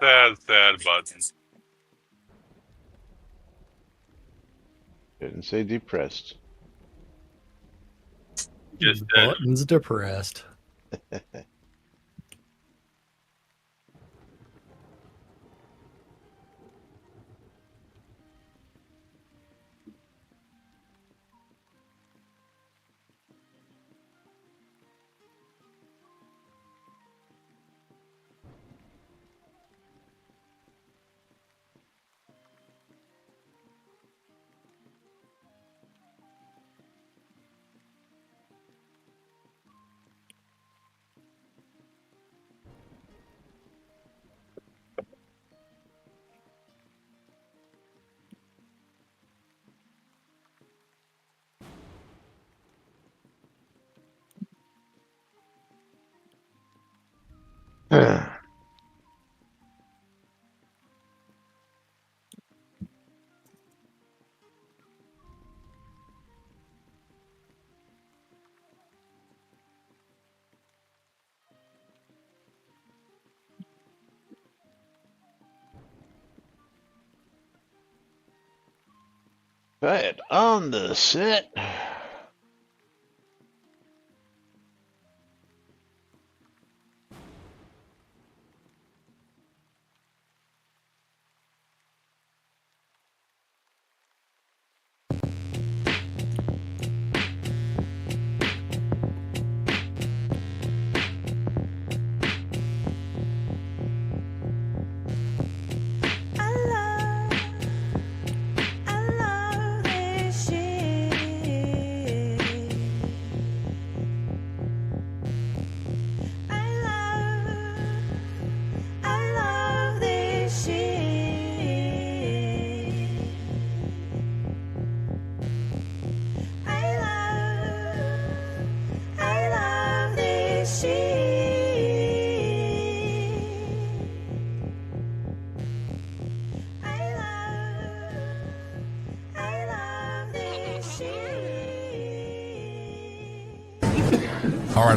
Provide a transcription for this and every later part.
sad button. Didn't say depressed. Just Button's depressed. Right on the set.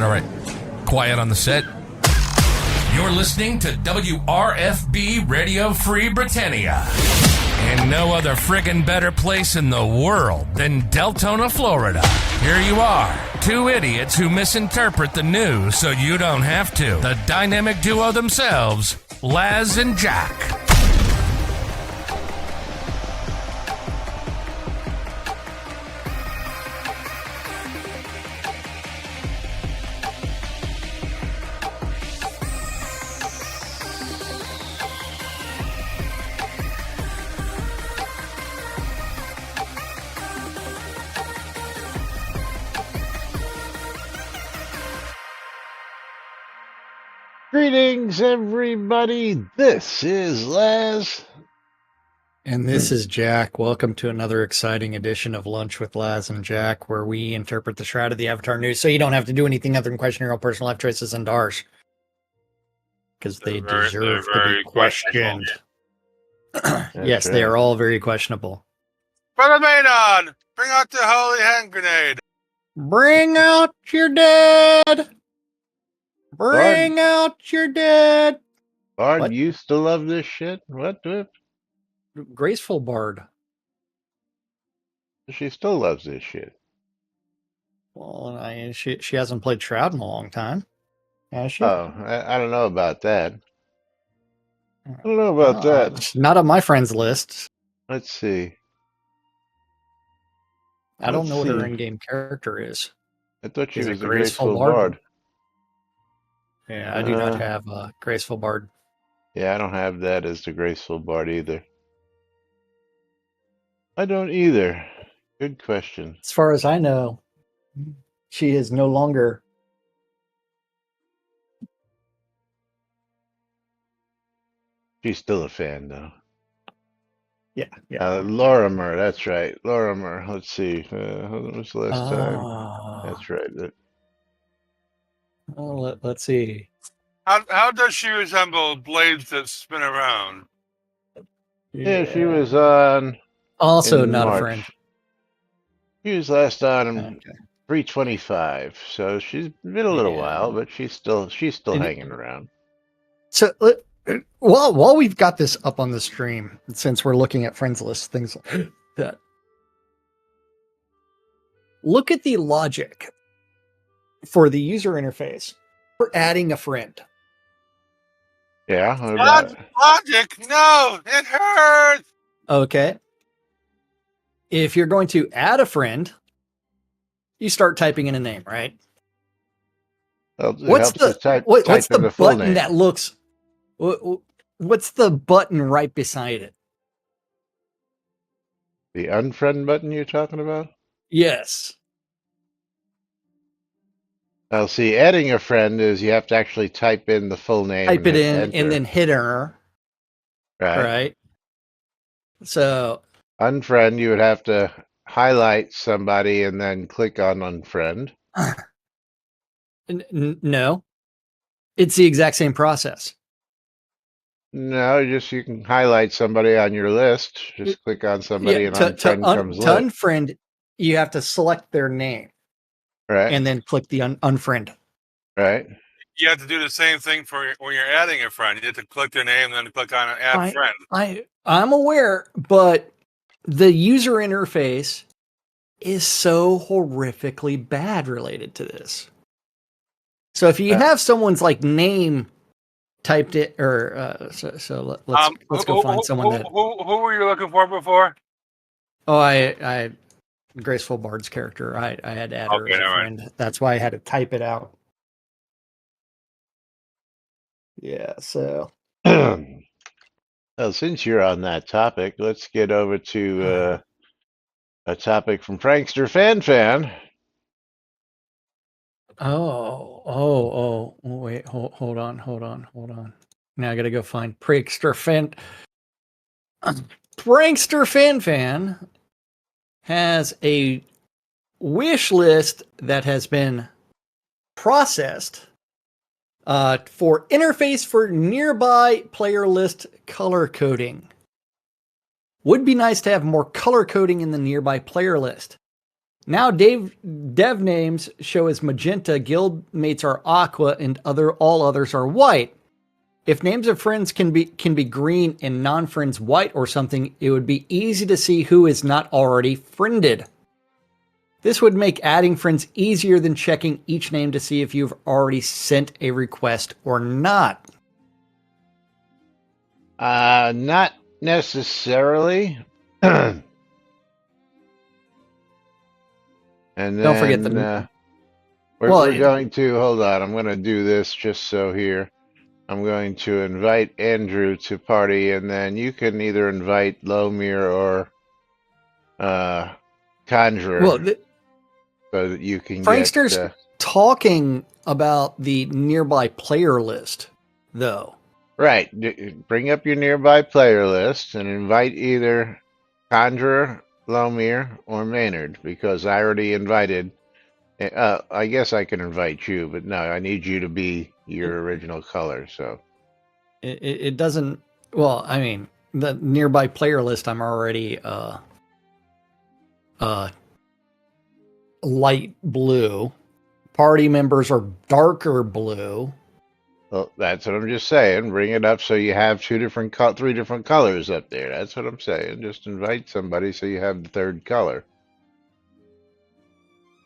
All right. Quiet on the set. You're listening to WRFB Radio Free Britannia. And no other friggin' better place in the world than Deltona, Florida. Here you are, two idiots who misinterpret the news so you don't have to. The dynamic duo themselves, Laz and Jack. Greetings, everybody. This is Laz. And this is Jack. Welcome to another exciting edition of Lunch with Laz and Jack, where we interpret the Shroud of the Avatar news so you don't have to do anything other than question your own personal life choices and ours. Because they deserve to be questioned. Yes, they are all very questionable. Brother Maydon, bring out the holy hand grenade. Bring out your dead! Bring out your dead! Bard What? used to love this shit. What? Graceful Bard. She still loves this shit. Well, she hasn't played Shroud in a long time, has she? Oh, I don't know about that. I don't know about that. It's not on my friends list. Let's see. I don't know what her see. in-game character is. I thought she Is it was a Graceful graceful Bard? bard. Yeah, I do not have a Graceful Bard. Yeah, I don't have that as the graceful bard either. I don't either. Good question. As far as I know, she is no longer. She's still a fan, though. Yeah. Lorimer, that's right. Lorimer. Let's see. When was the last time? That's right. Let's see. How does she resemble blades that spin around? Yeah, she was on. Also in not March. a friend. She was last on in Okay. 325, so she's been a little Yeah. while, but she's still hanging around. So Well, while we've got this up on the stream, since we're looking at friends lists, things like that, look at the logic for the user interface for adding a friend. Yeah, what Not about it? logic. No, it hurts. Okay. If you're going to add a friend, you start typing in a name, right? Well, it What's helps to the type what's in the the full button name. that looks? What's the button right beside it? The unfriend button you're talking about? Yes. Well, see, adding a friend is you have to actually type in the full name Type and it hit in enter. and then hit enter. Right. Right. So Unfriend, you would have to highlight somebody and then click on unfriend. no, it's the exact same process. No, just you can highlight somebody on your list. Just click on somebody Yeah, and unfriend comes to lit. unfriend, you have to select their name Right. and then click the unfriend. Right. You have to do the same thing when you're adding a friend. You have to click their name, then click on add friend. I'm aware, but the user interface is so horrifically bad related to this. So if you have someone's like name typed it, or let's go find someone that. Who were you looking for before? Oh, I Graceful Bard's character. I had to add her as a all right. friend. That's why I had to type it out. Yeah. So. Well, since you're on that topic, let's get over to a topic from Prankster Fan. Oh, wait, hold on. Now I gotta go find Prankster Fan. Prankster Fan has a wish list that has been processed for interface for nearby player list color coding. Would be nice to have more color coding in the nearby player list. Now dev names show as magenta, guild mates are aqua, and all others are white. If names of friends can be green and non-friends white or something, it would be easy to see who is not already friended. This would make adding friends easier than checking each name to see if you've already sent a request or not. Not necessarily. And then Don't forget the. we're going to hold on. I'm going to do this just so here. I'm going to invite Andrew to party, and then you can either invite Lomir or Conjurer, Well, so that you can Prankster's get. Talking about the nearby player list, though. Right. Bring up your nearby player list and invite either Conjurer, Lomir, or Maynard, because I already invited. I guess I can invite you, but no, I need you to be your original color. So It doesn't. Well, I mean, the nearby player list, I'm already light blue. Party members are darker blue. well, that's what I'm just saying. Bring it up so you have three different colors up there. That's what I'm saying. Just invite somebody so you have the third color.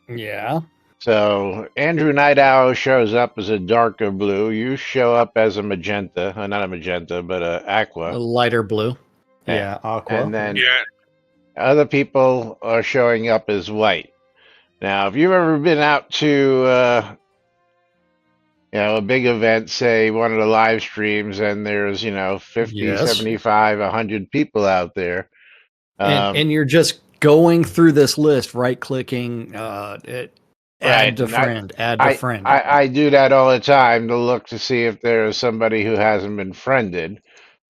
Yeah. So Andrew Night Owl shows up as a darker blue. You show up as a magenta, not a magenta, but a aqua. A lighter blue. Yeah, aqua. And then other people are showing up as white. Now, if you've ever been out to a big event, say one of the live streams, and there's 50, 75, 100 people out there, and you're just going through this list, right clicking, add to friend, add to friend. I do that all the time to look to see if there is somebody who hasn't been friended.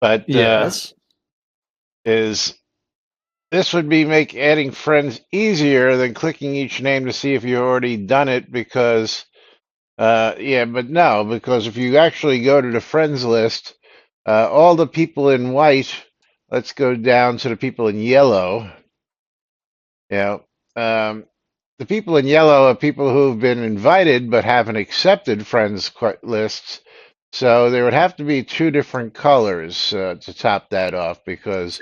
But yes, this would make adding friends easier than clicking each name to see if you've already done it, because but no, because if you actually go to the friends list, all the people in white, let's go down to the people in yellow. The people in yellow are people who've been invited but haven't accepted friends lists. So there would have to be two different colors to top that off, because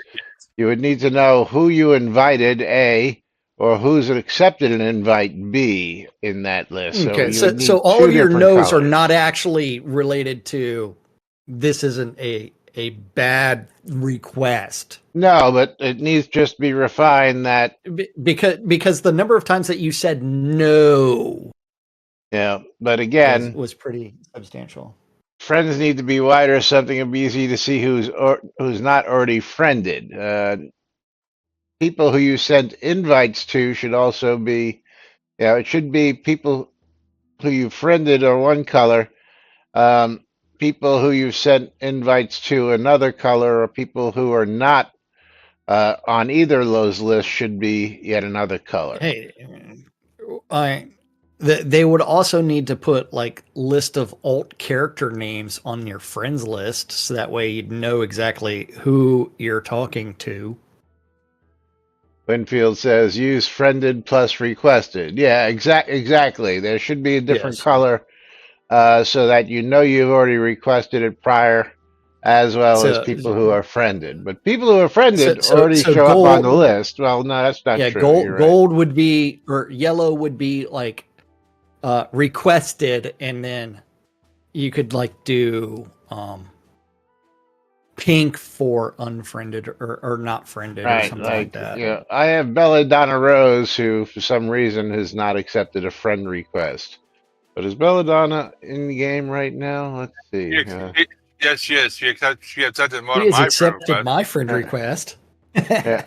you would need to know who you invited, A, or who's accepted an invite, B, in that list. So Okay, you would so need all two of your different no's are colors. not actually related to this isn't a bad request. No, but it needs just to be refined that, Because the number of times that you said no but again, was pretty substantial. friends need to be wider, something it'd be easy to see who's not already friended. People who you sent invites to should also be, it should be people who you friended are one color. Um, People who you sent invites to another color, or people who are not on either of those lists should be yet another color. Hey, they would also need to put like list of alt character names on your friends list, so that way you'd know exactly who you're talking to. Winfield says use friended plus requested. Yeah, exactly. There should be a different Yes. color so that you know you've already requested it prior, as well as So people who are friended. But people who are friended so already show up on the gold, list. Well, no, that's not yeah, true. You're right. gold would be, or yellow would be like requested, and then you could like do pink for unfriended or not friended or Right, something like like, that. I have Belladonna Rose, who for some reason has not accepted a friend request. But is Belladonna in the game right now? Let's see. Yes, she is. She accepted one He of has my friend accepted requests. my friend request. Yeah.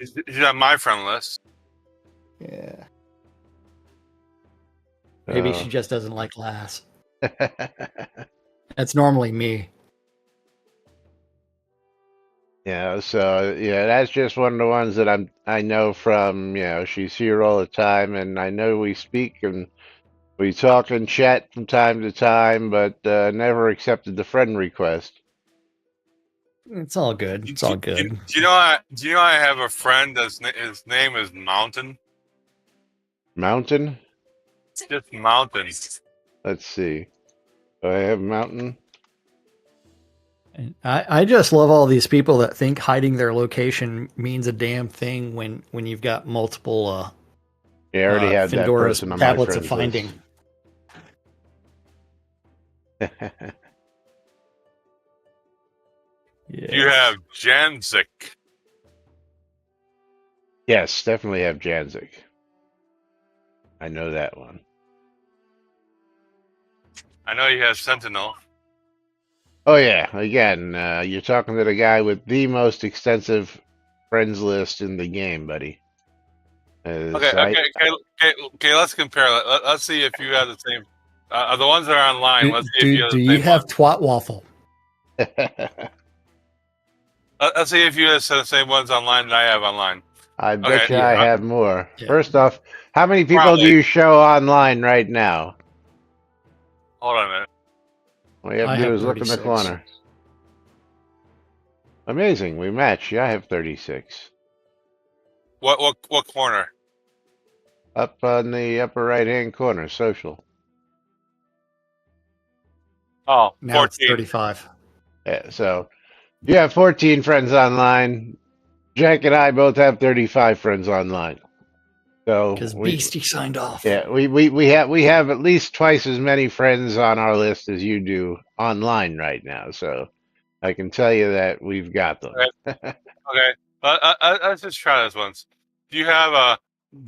She's on my friend list. Yeah. Maybe she just doesn't like Lass. That's normally me. Yeah, so that's just one of the ones that I know from, she's here all the time, and I know we speak and we talk and chat from time to time, but never accepted the friend request. It's all good. It's all good. Do you know I have a friend his name is Mountain? Mountain? Just Mountain. Let's see. Do I have Mountain? I just love all these people that think hiding their location means a damn thing when you've got multiple I already have that Findora's person on my tablets of friends finding. list. You have Janzik. Yes, definitely have Janzik. I know that one. I know you have Sentinel. Oh yeah, again, you're talking to the guy with the most extensive friends list in the game, buddy. Okay. Let's compare. Let's see if you have the same. The ones that are online. Let's see if you have Do the you same have one. twat waffle? Let's see if you have the same ones online that I have online. I bet you Yeah. I have more. Yeah. First off, how many people Probably. do you show online right now? Hold on a minute. All you have I to do have is look in the 36. corner. Amazing, we match. Yeah, I have 36. What corner? Up on the upper right-hand corner, social. Oh, Now it's 14. 35. Yeah, so you have 14 friends online. Jack and I both have 35 friends online. So Because Beastie signed off. yeah, we have at least twice as many friends on our list as you do online right now. So I can tell you that we've got them. Okay. Let's just try this once. Do you have a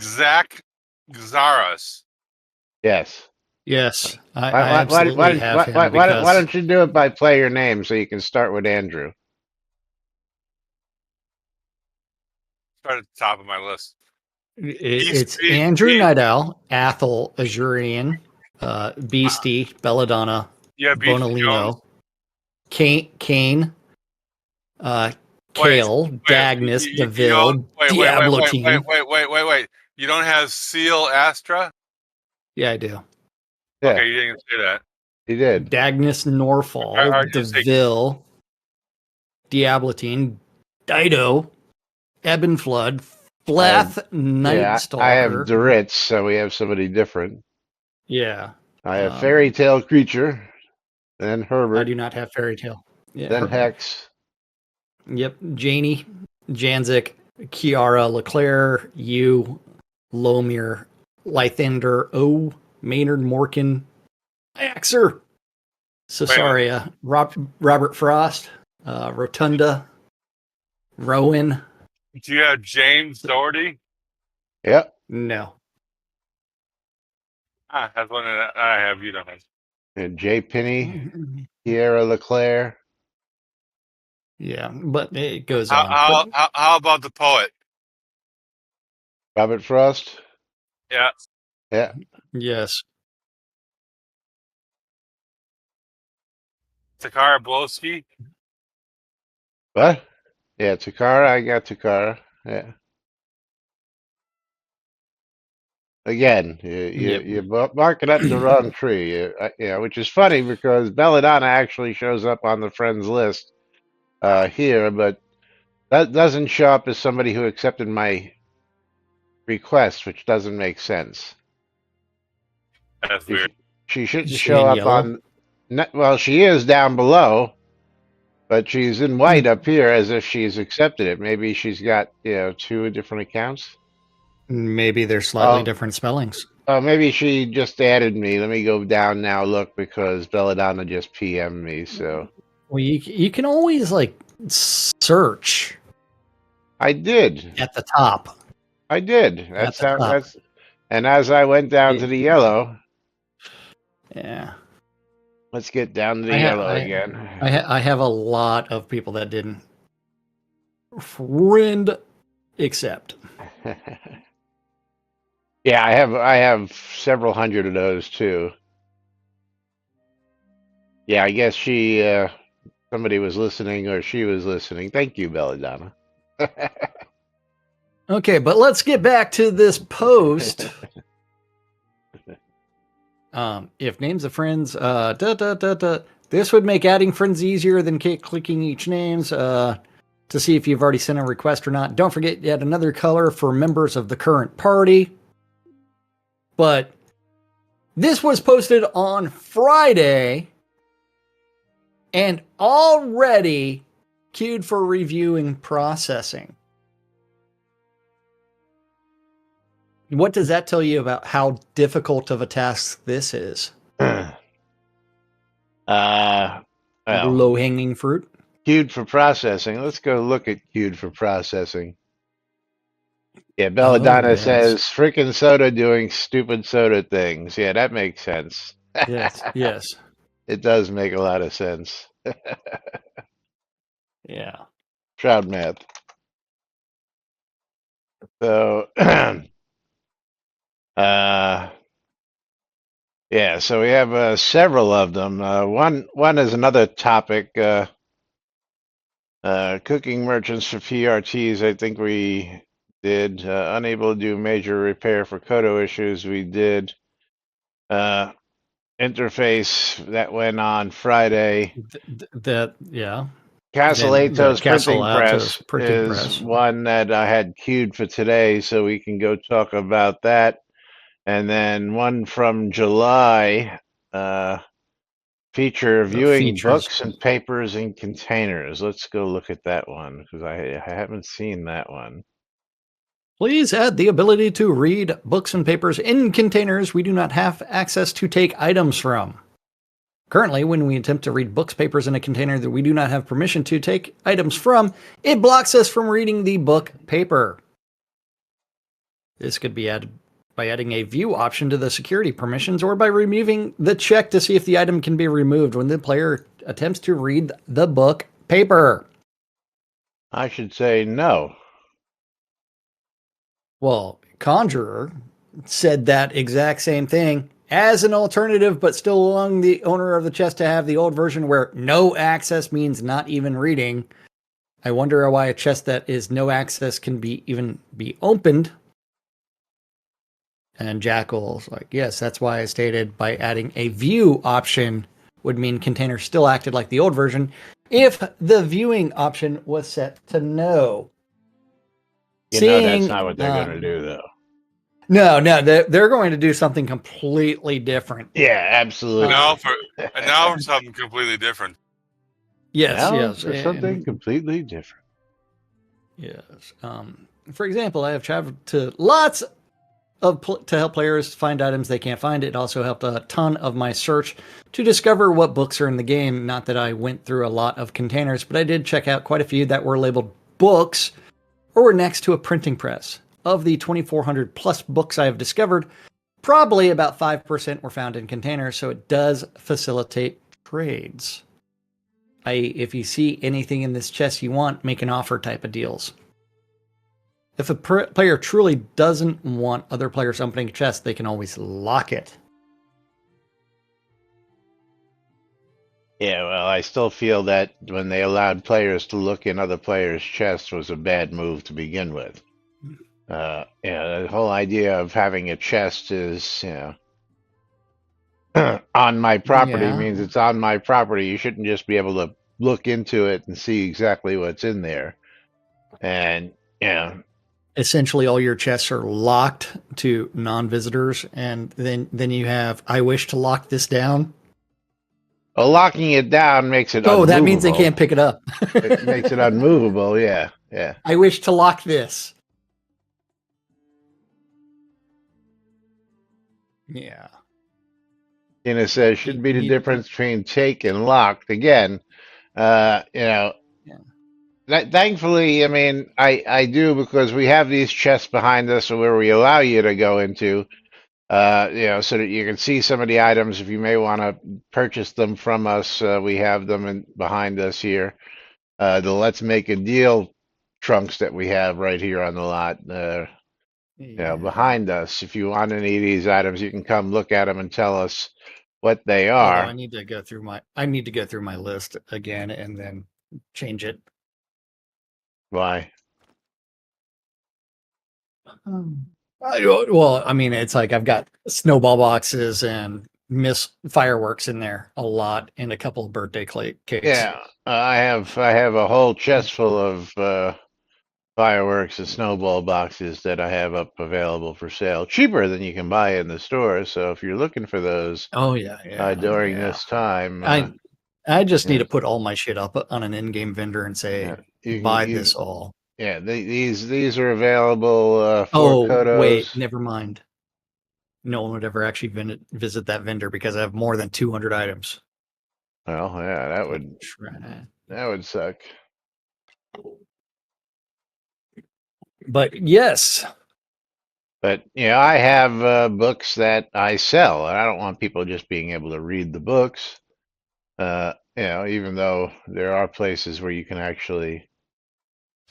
Zach Zaras? Yes. Yes, I Why absolutely have him. why don't you do it by player name so you can start with Andrew? Start at the top of my list. It's Beast- Andrew Beast- Nidal, Athel Azurian, Beastie, Belladonna, Yeah, Beast Jones. Bonalino, Kane, Kale, Dagnus, DeVille, Diablo Team. Wait. You don't have Seal Astra? Yeah, I do. Yeah, Okay, you didn't say that. he did. Dagnus Norfall, I just say- DeVille, Diablotine, Dido, Ebb and Flood, Flath, Nightstalker. I have Duritz, so we have somebody different. Yeah. I have Fairy Tale Creature. Then I Herbert. do not have Fairy Tale. Yeah, Then Hex. Yep. Janie, Janzik, Kiara, Leclerc, you, Lomir, Lythander, O, Maynard, Morkin, Axer, Cesaria, Robert Frost, Rotunda, Rowan. Do you have James Doherty? Yep. No. That's one that I have. You don't have. And J. Penny, Kiara Leclerc. Yeah, but it goes on. How about the poet? Robert Frost. Yeah. Yeah. Yes. Takara Blosky. What? Yeah, Takara. I got Takara. Yeah. Again, you're barking up the wrong tree. Which is funny because Belladonna actually shows up on the friends list here, but that doesn't show up as somebody who accepted my request, which doesn't make sense. That's weird. She shouldn't Is she show in up yellow? on. Well, she is down below, but she's in white up here as if she's accepted it. Maybe she's got 2 different accounts. Maybe they're slightly different spellings. Oh, maybe she just added me. Let me go down now, look, because Belladonna just PM'd me. So, Well, you can always search. I did. At the top. I did. At the top. And as I went down to the yellow. Yeah. Let's get down to the yellow again. I have a lot of people that didn't friend accept. Yeah, I have several hundred of those too. Yeah, I guess somebody was listening or she was listening. Thank you, Belladonna. Okay, but let's get back to this post. If names of friends, this would make adding friends easier than clicking each names to see if you've already sent a request or not. Don't forget yet another color for members of the current party. But this was posted on Friday and already queued for review and processing. What does that tell you about how difficult of a task this is? Low-hanging fruit? Queued for processing. Let's go look at queued for processing. Yeah, Belladonna says, freaking soda doing stupid soda things. Yeah, that makes sense. Yes. It does make a lot of sense. Yeah. Shroud math. So, yeah, so we have several of them. One is another topic. Cooking merchants for PRTs, I think we did. Unable to do major repair for Kodo issues, we did. Interface, that went on Friday. Casolatos printing press is one that I had queued for today, so we can go talk about that. And then one from July, feature viewing books and papers in containers. Let's go look at that one because I haven't seen that one. Please add the ability to read books and papers in containers we do not have access to take items from. Currently, when we attempt to read books, papers in a container that we do not have permission to take items from, it blocks us from reading the book paper. This could be added by adding a view option to the security permissions or by removing the check to see if the item can be removed when the player attempts to read the book paper. I should say no. Well, Conjurer said that exact same thing as an alternative, but still allowing the owner of the chest to have the old version where no access means not even reading. I wonder why a chest that is no access can even be opened. And Jackal's like, yes, that's why I stated by adding a view option would mean container still acted like the old version if the viewing option was set to no. That's not what they're going to do, though. No, they're going to do something completely different. Yeah, absolutely. Now for something completely different. Yes, now yes. for something completely different. Yes. For example, I have traveled to lots to help players find items they can't find. It also helped a ton of my search to discover what books are in the game. Not that I went through a lot of containers, but I did check out quite a few that were labeled books or were next to a printing press. Of the 2,400 plus books I have discovered, probably about 5% were found in containers, so it does facilitate trades. If you see anything in this chest you want, make an offer type of deals. If a player truly doesn't want other players opening a chest, they can always lock it. Yeah, well, I still feel that when they allowed players to look in other players' chests was a bad move to begin with. The whole idea of having a chest is, on my property means it's on my property. You shouldn't just be able to look into it and see exactly what's in there. And, essentially all your chests are locked to non-visitors, and then you have, I wish to lock this down. Well, locking it down makes it unmovable. That means they can't pick it up. It makes it unmovable, yeah. I wish to lock this. Yeah. And it says should be the difference between take and locked. Again, thankfully, I mean, I do, because we have these chests behind us where we allow you to go into, so that you can see some of the items. If you may want to purchase them from us, we have them behind us here. The Let's Make a Deal trunks that we have right here on the lot, behind us. If you want any of these items, you can come look at them and tell us what they are. Although I need to go through my list again and then change it. Why? Well, I mean, it's like I've got snowball boxes and fireworks in there a lot, and a couple of birthday cakes. Yeah, I have a whole chest full of fireworks and snowball boxes that I have up available for sale, cheaper than you can buy in the store. So if you're looking for those, during this time, I just need to put all my shit up on an in-game vendor and say, buy this all. Yeah, these are available for Kodos. Wait, never mind. No one would ever actually visit that vendor because I have more than 200 items. Well, yeah, that would suck. But yes. But I have books that I sell, and I don't want people just being able to read the books. Even though there are places where you can actually.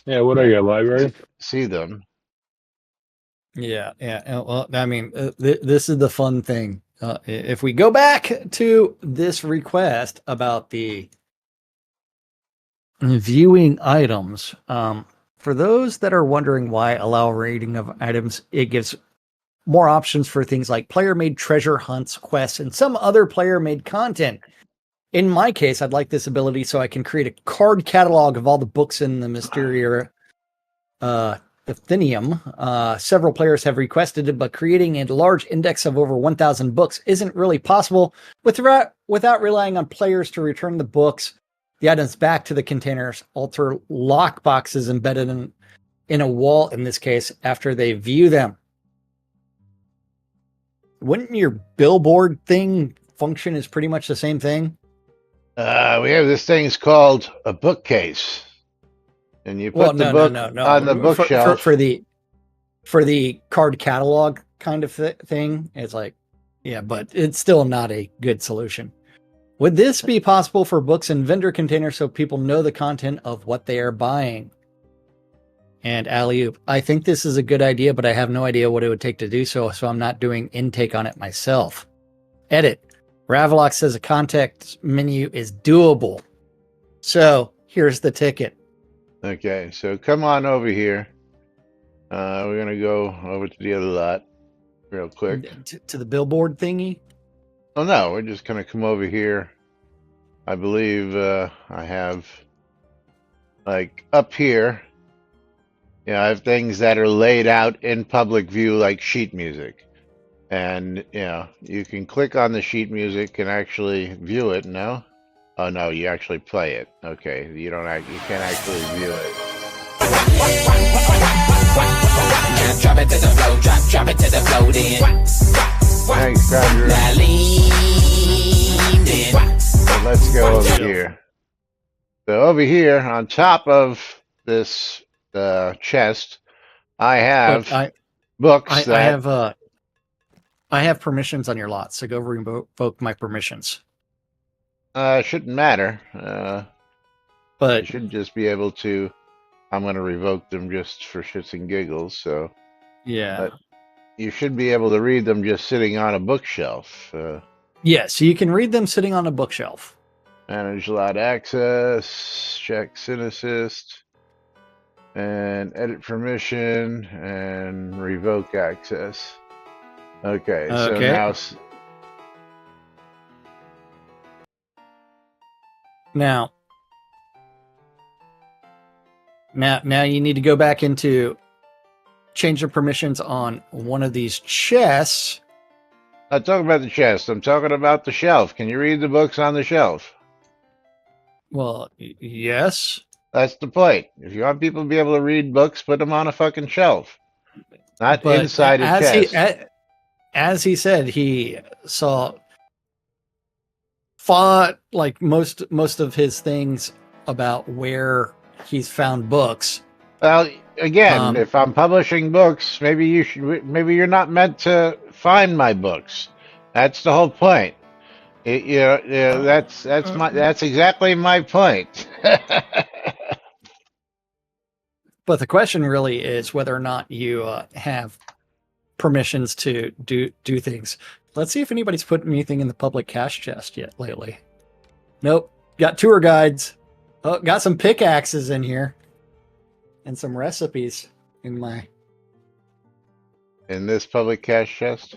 Yeah, what are you, a library? See them. Yeah. Well, I mean, this is the fun thing. If we go back to this request about the viewing items, for those that are wondering why allow rating of items, it gives more options for things like player-made treasure hunts, quests, and some other player-made content. In my case, I'd like this ability so I can create a card catalog of all the books in the Mysteria Athenium. Several players have requested it, but creating a large index of over 1,000 books isn't really possible without relying on players to return the books, the items back to the containers, alter lock boxes embedded in a wall, in this case, after they view them. Wouldn't your billboard thing function is pretty much the same thing? We have this thing's called a bookcase, and you put the book on the bookshelf for the card catalog kind of thing. It's like, but it's still not a good solution. Would this be possible for books in vendor containers so people know the content of what they are buying? And Alley-oop, I think this is a good idea, but I have no idea what it would take to do so I'm not doing intake on it myself. Edit. Ravlock says a context menu is doable. So here's the ticket. Okay, so come on over here. We're going to go over to the other lot real quick. To the billboard thingy? Oh, no, we're just going to come over here. I believe I have, like, up here, I have things that are laid out in public view like sheet music. And, you can click on the sheet music and actually view it, no? Oh, no, you actually play it. Okay, you can't actually view it. Drop it to the flow, drop it to the flow then. Thanks, Conjure. Now lean in. So let's go over here. So over here, on top of this chest, I have books that... I have permissions on your lot, so go revoke my permissions. Shouldn't matter. But you should just be able to... I'm going to revoke them just for shits and giggles, so... Yeah. But you should be able to read them just sitting on a bookshelf. Yeah, so you can read them sitting on a bookshelf. Manage lot access, check Synassist, and edit permission, and revoke access. Okay, so now you need to go back into change the permissions on one of these chests. I'm not talking about the chest. I'm talking about the shelf. Can you read the books on the shelf? Well, yes. That's the point. If you want people to be able to read books, put them on a fucking shelf. Not inside a chest. As he said, he fought like most of his things about where he's found books. Well, again, if I'm publishing books, maybe you're not meant to find my books. That's the whole point. That's exactly my point. But the question really is whether or not you have permissions to do things. Let's see if anybody's put anything in the public cache chest yet lately. Nope. Got tour guides. Oh, got some pickaxes in here. And some recipes in this public cache chest.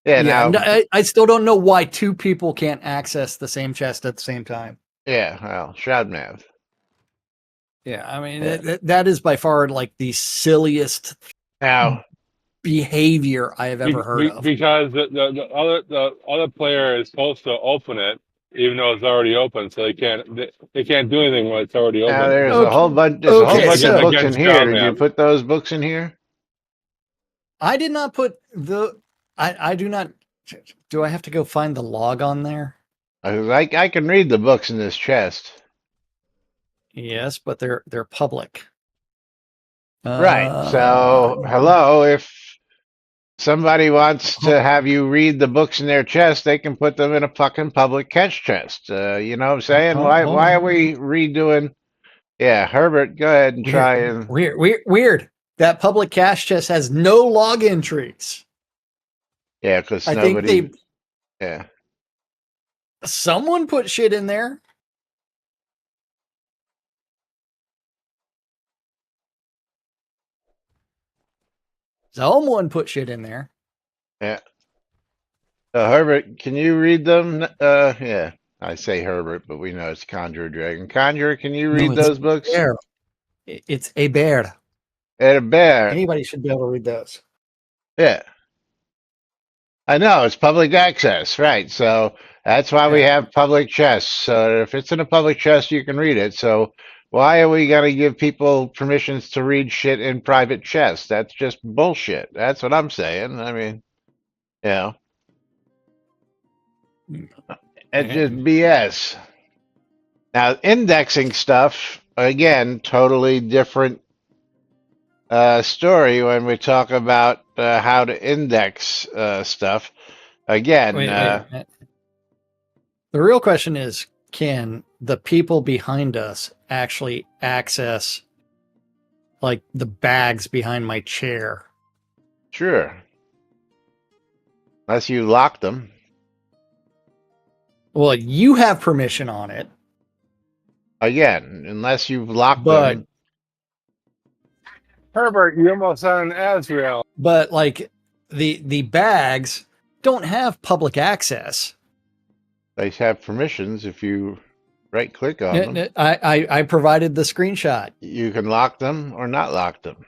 Now I still don't know why two people can't access the same chest at the same time. Yeah, well, Shroud Mav. Yeah, I mean that is by far like the silliest behavior I have ever heard of. Because the other player is supposed to open it, even though it's already open, so they can't do anything when it's already open. Now there's a whole bunch of books in here. Did you put those books in here? I did not put I do not. Do I have to go find the log on there? I can read the books in this chest. Yes, but they're public. Right. So, hello, if somebody wants to have you read the books in their chest, they can put them in a fucking public cache chest. You know what I'm saying? Why are we redoing? Yeah, Herbert, go ahead and try and... Weird. That public cache chest has no log entries. Yeah, because nobody... Yeah. Someone put shit in there. Someone put shit in there. Yeah. Herbert, can you read them? Yeah, I say Herbert, but we know it's Conjurer Dragon. Conjurer, can you read those books? Bear. It's a bear. And a bear. Anybody should be able to read those. Yeah. I know, it's public access, right? So that's why we have public chests. So if it's in a public chest, you can read it. So why are we going to give people permissions to read shit in private chests? That's just bullshit. That's what I'm saying. I mean, it's just BS. Now, indexing stuff, again, totally different story when we talk about how to index stuff. Again, wait. The real question is, can the people behind us actually access like the bags behind my chair? Sure. Unless you lock them. Well, you have permission on it. Again, unless you've locked them. Herbert, you almost had an Azrael. But like the bags don't have public access. They have permissions if you Right click on them. I provided the screenshot. You can lock them or not lock them.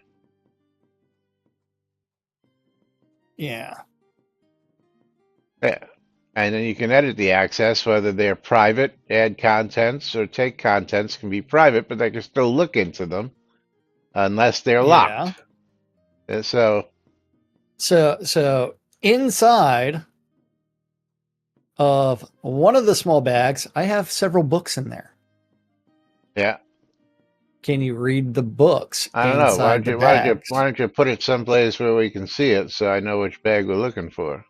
Yeah. Yeah. And then you can edit the access, whether they're private, add contents, or take contents can be private, but they can still look into them unless they're Yeah. locked. And so So inside of one of the small bags, I have several books in there. yeah. Can you read the books I don't know. inside the bags? Why don't you put it someplace where we can see it so I know which bag we're looking for?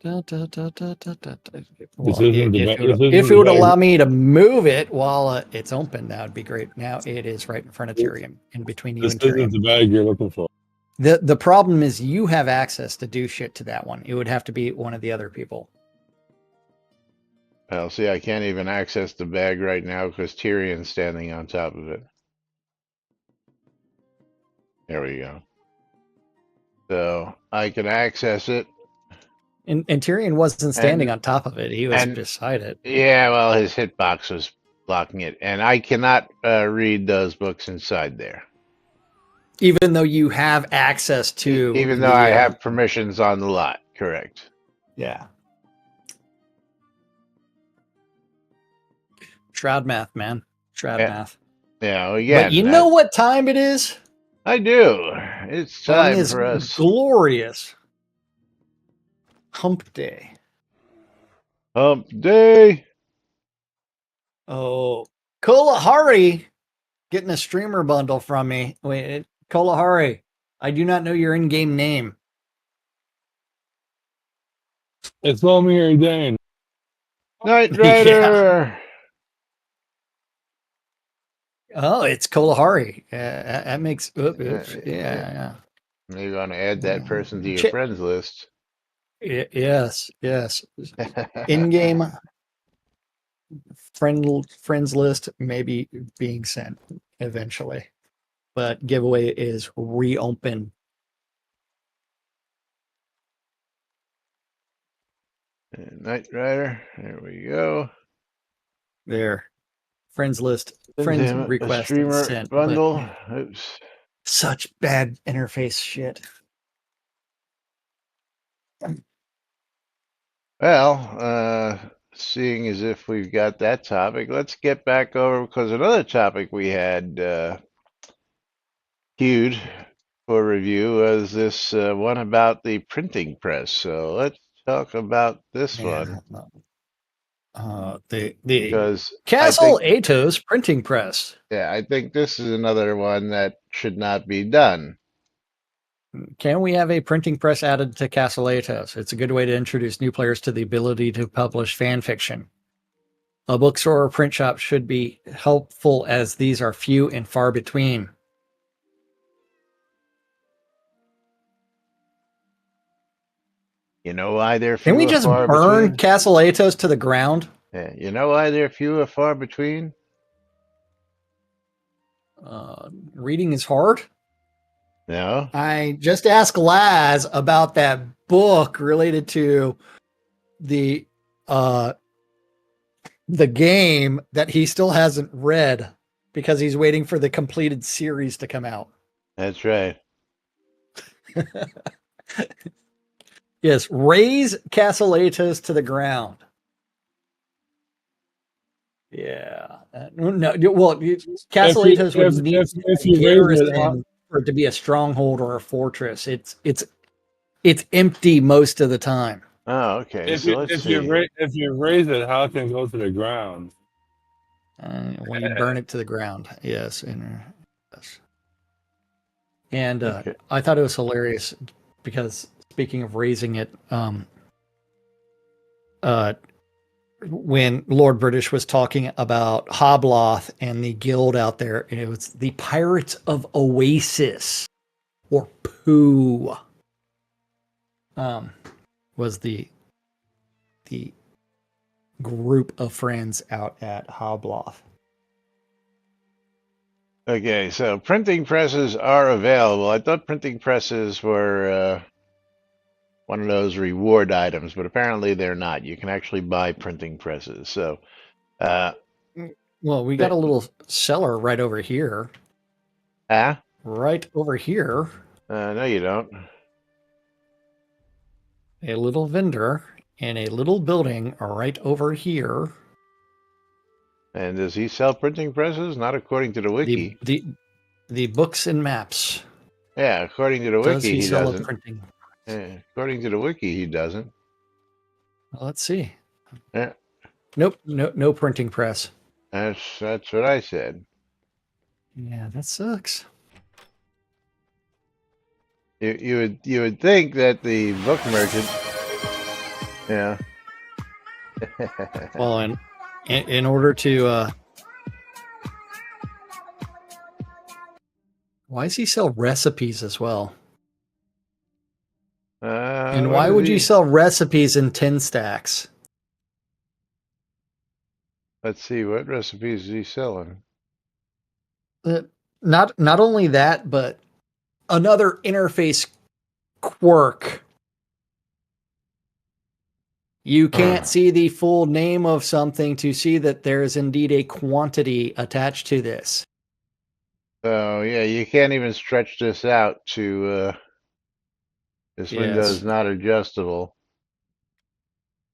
Well, This isn't the bag. if it would allow me to move it while it's open, that would be great. Now it is right in front of Tyrion, in between you This and Tyrion. isn't the bag you're looking for. The problem is you have access to do shit to that one. It would have to be one of the other people. Well, see, I can't even access the bag right now because Tyrion's standing on top of it. There we go. So I can access it. And Tyrion wasn't standing on top of it. He was and- beside it. Yeah, well, his hitbox was blocking it. And I cannot read those books inside there. Even though you have access to... Even though I have permissions on the lot, correct. Yeah. Shroud math, man. Shroud math. Yeah, well, again, But you know what time it is? I do. It's On time this for us. glorious hump day. Hump day. Oh, Kalahari getting a streamer bundle from me. Wait, Kalahari, I do not know your in-game name. It's Lomir Dane. Knight Rider. Oh, it's Kalahari. That makes... yeah. You're going to add that person to your friends list. Yes. In-game friends list maybe being sent eventually. But giveaway is reopen. Knight Rider. There we go. There. Friends list. Send Friends him request a streamer sent. bundle. Oops. Such bad interface shit. Well, seeing as if we've got that topic, let's get back over because another topic we had queued for review was this one about the printing press. So let's talk about this one. The Castle Atos printing press. Yeah, I think this is another one that should not be done. Can we have a printing press added to Castle Atos? It's a good way to introduce new players to the ability to publish fan fiction. A bookstore or print shop should be helpful as these are few and far between. You know why they're few Can we or just far burn between? Castle Atos to the ground? Yeah, you know why they're few or far between? Reading is hard. No. I just asked Laz about that book related to the game that he still hasn't read because he's waiting for the completed series to come out. That's right. Yes, raise Castle Atos to the ground. Yeah. No, well, Castle Atos would need a garrison for it to be a stronghold or a fortress. It's empty most of the time. Oh, okay. If So you raise it, how can it go to the ground? When you burn it to the ground, yes. Yes. And Okay. I thought it was hilarious because speaking of raising it, when Lord British was talking about Hobloth and the guild out there, it was the Pirates of Oasis, or Pooh, was the group of friends out at Hobloth. Okay, so printing presses are available. I thought printing presses were one of those reward items, but apparently they're not. You can actually buy printing presses. So, Well, we got a little seller right over here. Right over here. No, you don't. A little vendor in a little building right over here. And does he sell printing presses? Not according to the wiki. The books and maps. Yeah, according to the Does wiki, he he sell a doesn't. printing? Yeah, according to the wiki, he doesn't. Well, let's see. Yeah, Nope, no printing press. that's what I said. Yeah, that sucks. You would think that the book merchant, yeah. Well, in order to why does he sell recipes as well? And why would you sell recipes in 10 stacks? Let's see, what recipes is he selling? Not only that, but another interface quirk. You can't see the full name of something to see that there is indeed a quantity attached to this. So yeah, you can't even stretch this out to this window is not adjustable.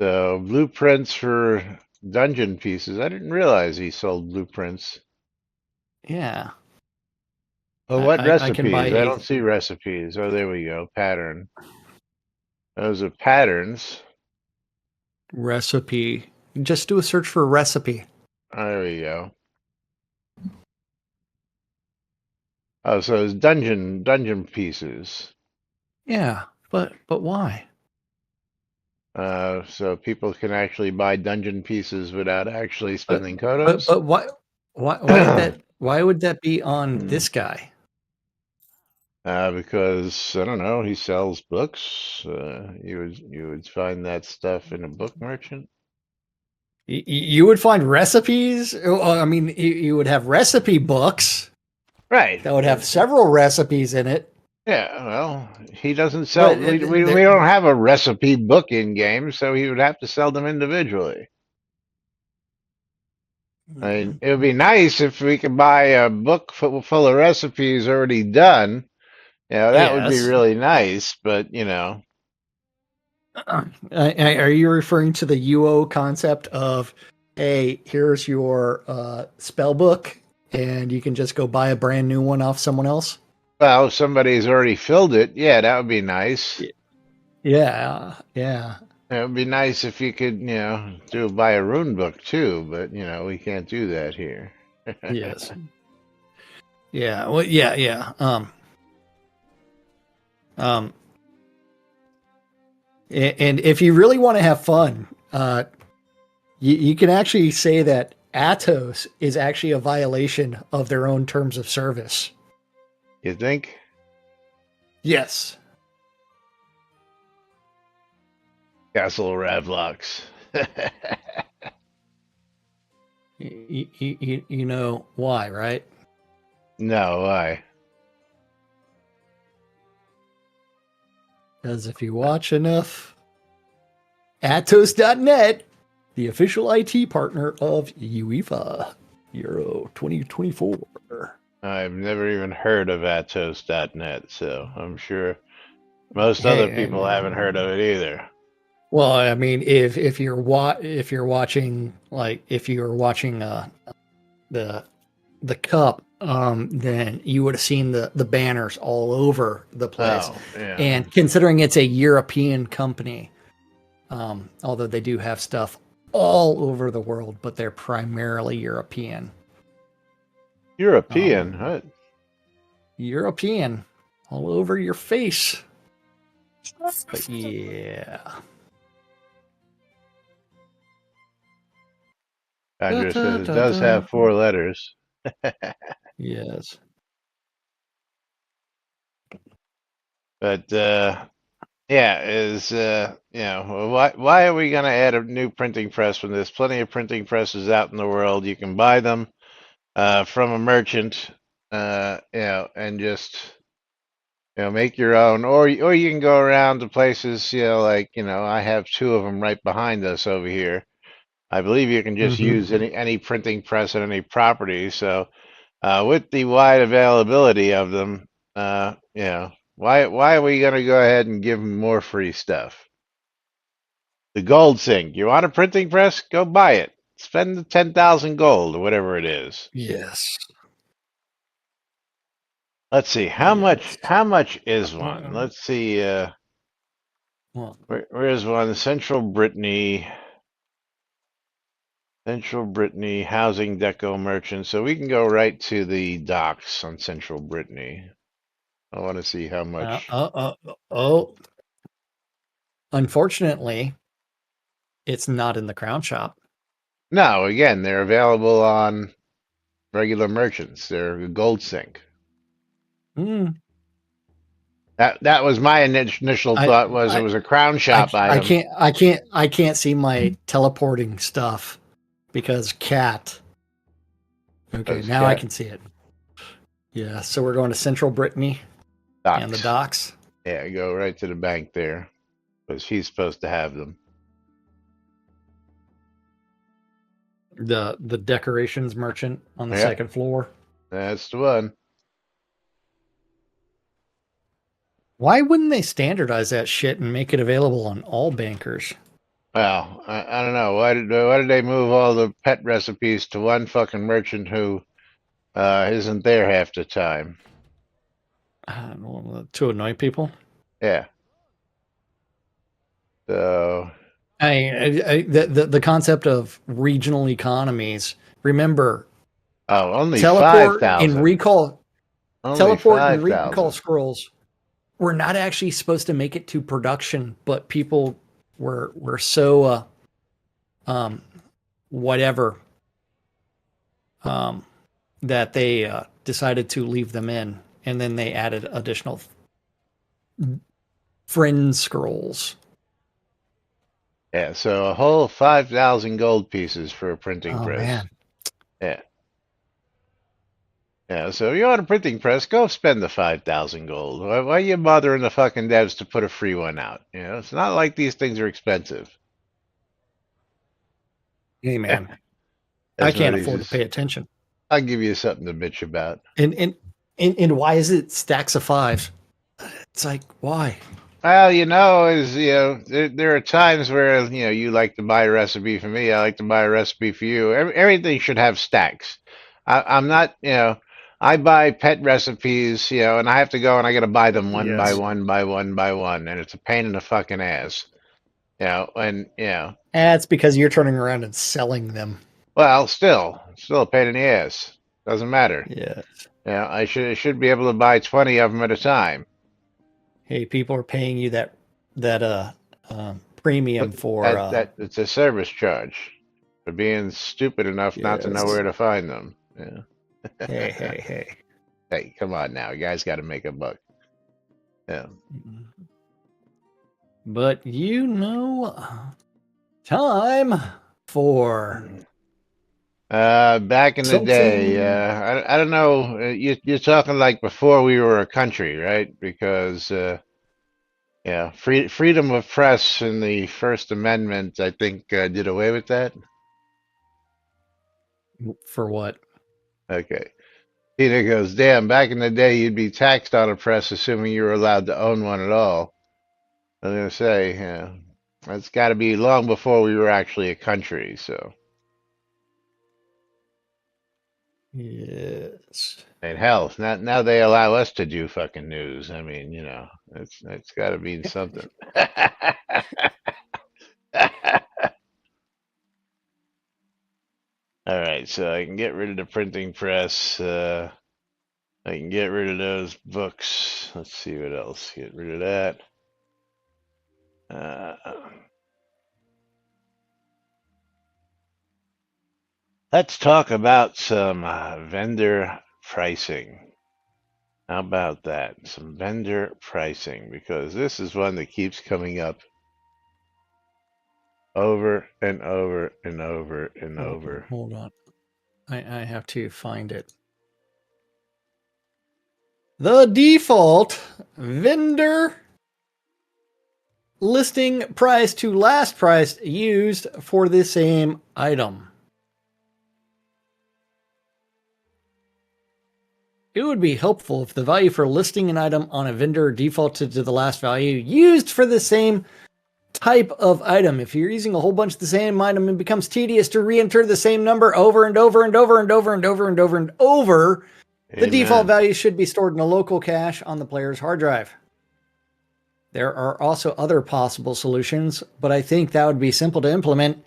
So blueprints for dungeon pieces. I didn't realize he sold blueprints. Yeah. Oh, what recipes? I don't see recipes. Oh, there we go. Pattern. Those are patterns. Recipe. Just do a search for recipe. Oh, there we go. Oh, so it's dungeon pieces. Yeah, but why? So people can actually buy dungeon pieces without actually spending kodos. But why would that be on this guy? Because I don't know, he sells books. You would find that stuff in a book merchant. You would find recipes. I mean, you would have recipe books, right? That would have several recipes in it. Yeah, well, he doesn't sell. We don't have a recipe book in game, so he would have to sell them individually. I mean, it would be nice if we could buy a book full of recipes already done. You know, that would be really nice, but you know. Are you referring to the UO concept of, hey, here's your spell book, and you can just go buy a brand new one off someone else? Well, if somebody's already filled it, yeah, that would be nice. Yeah. It would be nice if you could, you know, buy a rune book too, but you know, we can't do that here. Yes. Yeah. Well, yeah. And if you really want to have fun, you can actually say that Atos is actually a violation of their own terms of service. You think? Yes. Castle Ravlocks. You know why, right? No, why? Because if you watch enough, Atos.net, the official IT partner of UEFA Euro 2024. I've never even heard of Atos.net, so I'm sure most other people haven't heard of it either. Well, I mean, if you're watching the cup, then you would have seen the banners all over the place. Oh, yeah. And considering it's a European company, although they do have stuff all over the world, but they're primarily European. European, huh? European, all over your face. But yeah. Andrew says it does have 4 letters. Yes. But yeah, you know, why are we going to add a new printing press when there's plenty of printing presses out in the world? You can buy them from a merchant, you know, and just make your own, or you can go around to places, like I have two of them right behind us over here. I believe you can just Mhm. use any printing press on any property. So with the wide availability of them, why are we going to go ahead and give them more free stuff? The gold sink. You want a printing press? Go buy it. Spend the 10,000 gold or whatever it is. Yes. Let's see how much. Yes. How much is one? Let's see. Well, Where is one? Central Brittany. Central Brittany Housing Deco Merchant. So we can go right to the docks on Central Brittany. I want to see how much. oh. Unfortunately, it's not in the Crown Shop. No, again, they're available on regular merchants. They're a gold sink. Hmm. That was my initial thought. It was a Crown Shop item. I can't see my teleporting stuff because cat. Okay, Because now I cat can see it. Yeah, so we're going to Central Brittany and the docks. Yeah, go right to the bank there because he's supposed to have them. The decorations merchant on the Yep. second floor. That's the one. Why wouldn't they standardize that shit and make it available on all bankers? Well, I don't know. Why did they move all the pet recipes to one fucking merchant who isn't there half the time? To annoy people. Yeah. So The concept of regional economies. Remember, only teleport 5,000. and recall. Only Teleport and 5,000. recall scrolls were not actually supposed to make it to production, but people were so whatever that they decided to leave them in, and then they added additional friend scrolls. Yeah, so a whole 5,000 gold pieces for a printing Oh press. man. Yeah. Yeah, so if you want a printing press, go spend the 5,000 gold. Why are you bothering the fucking devs to put a free one out? It's not like these things are expensive. Hey man, I That's can't what afford he's- to pay attention. I'll give you something to bitch about. And why is it stacks of 5? It's like, why? Well, there are times where you like to buy a recipe for me, I like to buy a recipe for you. Everything should have stacks. I'm not, I buy pet recipes, and I have to go and I got to buy them one by Yes. one by one by one, and it's a pain in the fucking ass. It's because you're turning around and selling them. Well, still a pain in the ass. Doesn't matter. Yeah. I should be able to buy 20 of them at a time. Hey, people are paying you that premium for That it's a service charge for being stupid enough not to know Yes. where to find them. Yeah. hey. Hey, come on now. You guys got to make a buck. Yeah. But time for back in the day, something. I don't know. You're talking like before we were a country, right? Because freedom of press in the First Amendment, I think, did away with that. For what? Okay. Peter goes, damn, back in the day, you'd be taxed on a press assuming you were allowed to own one at all. I was going to say, that's got to be long before we were actually a country, so. Yes. And hell, now they allow us to do fucking news. I mean, it's got to mean something. All right, so I can get rid of the printing press. I can get rid of those books. Let's see what else. Get rid of that. Let's talk about some vendor pricing. How about that? Some vendor pricing, because this is one that keeps coming up over and over and over and over. Hold on. I have to find it. The default vendor listing price to last price used for the same item. It would be helpful if the value for listing an item on a vendor defaulted to the last value used for the same type of item. If you're using a whole bunch of the same item, it becomes tedious to re-enter the same number over and over and over and over and over and over and over. The default value should be stored in a local cache on the player's hard drive. There are also other possible solutions, but I think that would be simple to implement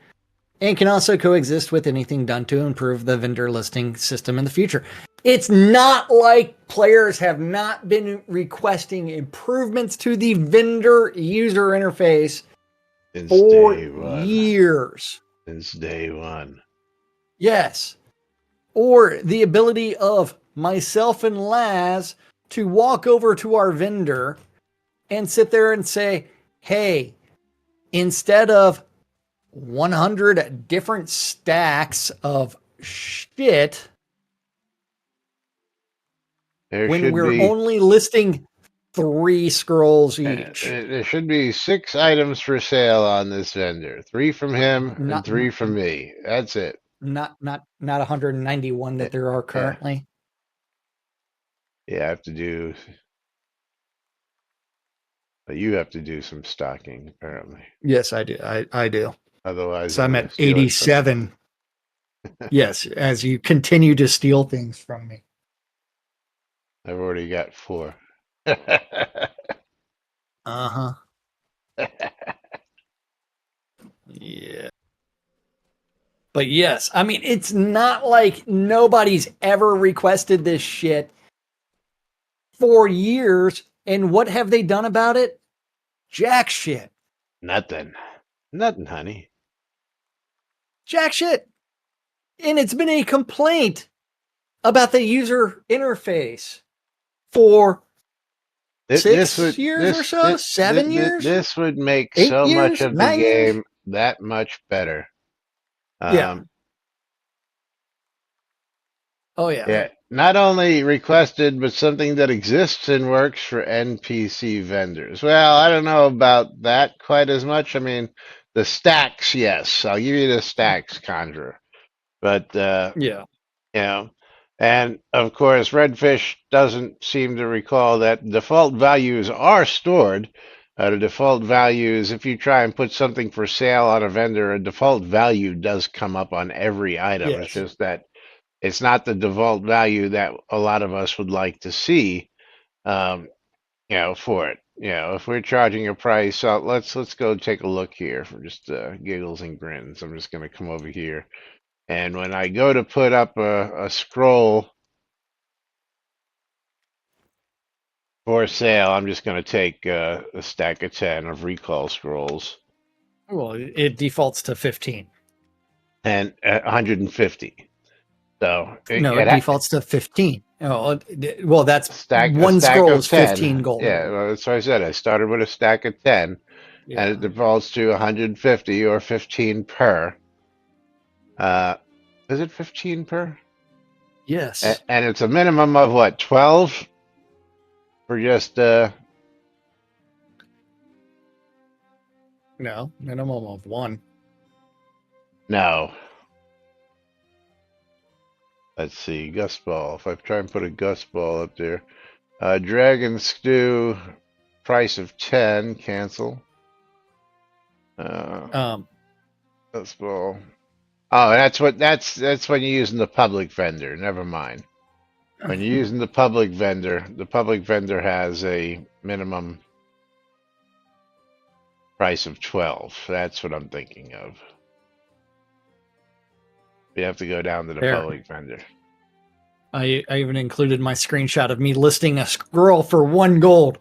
and can also coexist with anything done to improve the vendor listing system in the future. It's not like players have not been requesting improvements to the vendor user interface for years. Since day one. Yes. Or the ability of myself and Laz to walk over to our vendor and sit there and say, hey, instead of 100 different stacks of shit, when we're only listing 3 scrolls each. There should be 6 items for sale on this vendor. 3 from him and 3 from me. That's it. Not 191 that there are currently. Yeah, I have to do. But you have to do some stocking, apparently. Yes, I do. I do. Otherwise, so I'm at 87. Yes, as you continue to steal things from me. I've already got 4. Uh-huh. Yeah. But yes, I mean, it's not like nobody's ever requested this shit for years. And what have they done about it? Jack shit. Nothing, honey. Jack shit. And it's been a complaint about the user interface for 6 years or so? 7 years? This would make so much of the game that much better. Yeah. Oh, yeah. Yeah. Not only requested, but something that exists and works for NPC vendors. Well, I don't know about that quite as much. I mean, the stacks, yes. I'll give you the stacks, Conjurer. But, yeah. You know, and of course, Redfish doesn't seem to recall that default values are stored. The default values, if you try and put something for sale on a vendor, a default value does come up on every item. Yes. It's just that it's not the default value that a lot of us would like to see, for it. If we're charging a price, let's go take a look here for just giggles and grins. I'm just going to come over here. And when I go to put up a scroll for sale, I'm just going to take a stack of 10 of recall scrolls. Well, it defaults to 15. And 150. So it defaults to 15. Oh, well, that's a stack scroll is 10. 15 gold. Yeah, well, that's what I said. I started with a stack of 10, and it defaults to 150 or 15 per. Is it 15 per? Yes. And it's a minimum of what, 12? For just No, minimum of 1. No. Let's see, Gust Ball. If I try and put a Gust Ball up there. Dragon Stew, price of 10, cancel. Gust Ball. Oh, that's when you're using the public vendor. Never mind. When you're using the public vendor has a minimum price of 12. That's what I'm thinking of. You have to go down to the public vendor. I even included my screenshot of me listing a scroll for 1 gold.